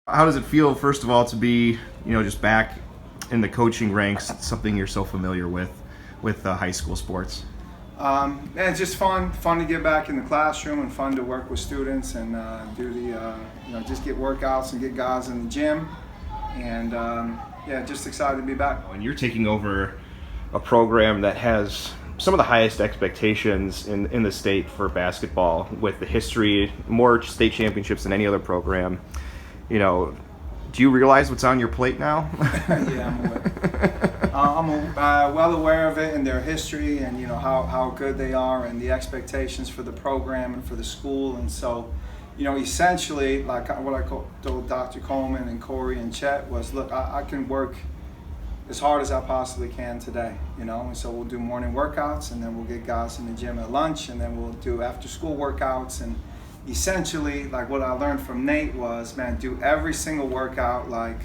How does it feel, first of all, to be, just back in the coaching ranks, something you're so familiar with high school sports? Yeah, it's just fun to get back in the classroom and fun to work with students and do the, just get workouts and get guys in the gym. And yeah, just excited to be back. And you're taking over a program that has some of the highest expectations in the state for basketball, with the history, more state championships than any other program. Do you realize what's on your plate now? Yeah, I'm aware. I'm well aware of it and their history and how good they are and the expectations for the program and for the school. And so, essentially, like what I told Dr. Coleman and Corey and Chet was, look, I can work as hard as I possibly can today, and so we'll do morning workouts, and then we'll get guys in the gym at lunch, and then we'll do after school workouts. And essentially, like what I learned from Nate was, man, do every single workout like,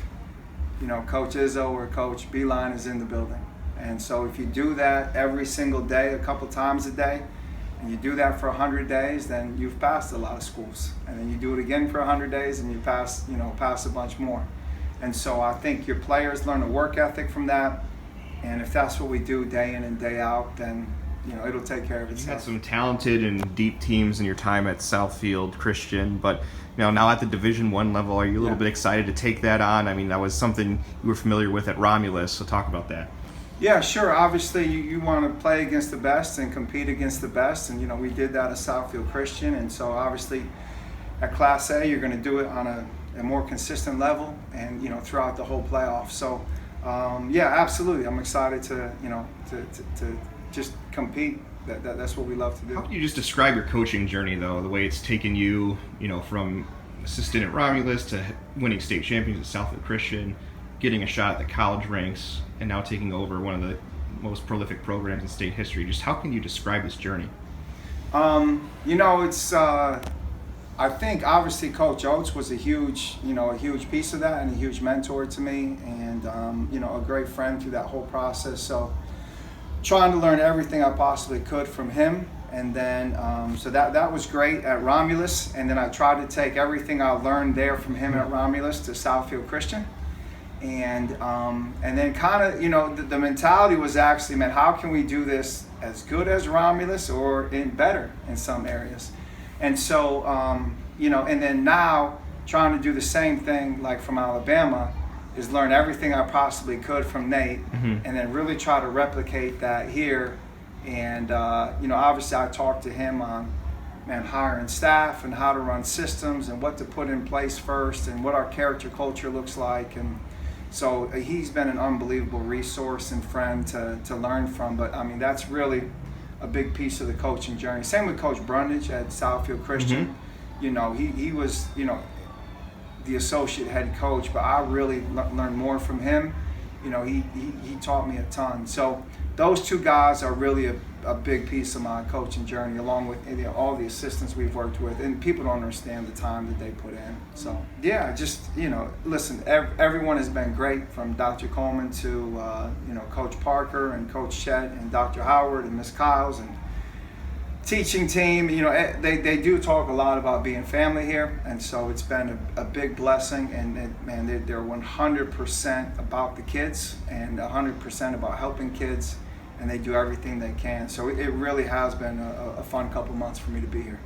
Coach Izzo or Coach Beeline is in the building. And so if you do that every single day, a couple times a day, and you do that for 100 days, then you've passed a lot of schools. And then you do it again for 100 days, and you pass a bunch more. And so I think your players learn a work ethic from that. And if that's what we do day in and day out, then it'll take care of itself. You had some talented and deep teams in your time at Southfield Christian, but now at the Division I level, are you a little bit excited to take that on? I mean, that was something you were familiar with at Romulus, so talk about that. Yeah, sure. Obviously, you want to play against the best and compete against the best, and we did that at Southfield Christian. And so obviously at Class A, you're going to do it on a more consistent level and throughout the whole playoff. So yeah, absolutely, I'm excited to just compete. That's what we love to do. How can you just describe your coaching journey, though, the way it's taken you, from assistant at Romulus to winning state champions at Southfield Christian, getting a shot at the college ranks, and now taking over one of the most prolific programs in state history? Just how can you describe this journey? It's I think obviously Coach Oates was a huge piece of that and a huge mentor to me, and a great friend through that whole process. So trying to learn everything I possibly could from him, and then so that was great at Romulus, and then I tried to take everything I learned there from him at Romulus to Southfield Christian, and then kind of the mentality was actually, man, how can we do this as good as Romulus or better in some areas? And so, and then now trying to do the same thing like from Alabama is learn everything I possibly could from Nate, and then really try to replicate that here. And, obviously I talked to him on, hiring staff and how to run systems and what to put in place first and what our character culture looks like. And so he's been an unbelievable resource and friend to learn from. But I mean, that's really a big piece of the coaching journey. Same with Coach Brundage at Southfield Christian. He was, the associate head coach, but I really learned more from him. He taught me a ton. So those two guys are really a big piece of my coaching journey, along with all the assistants we've worked with, and people don't understand the time that they put in. So yeah, just listen, everyone has been great, from Dr. Coleman to Coach Parker and Coach Chet and Dr. Howard and Miss Kyles and teaching team. They do talk a lot about being family here, and so it's been a big blessing. And they're 100% about the kids and 100% about helping kids, and they do everything they can. So it really has been a fun couple months for me to be here.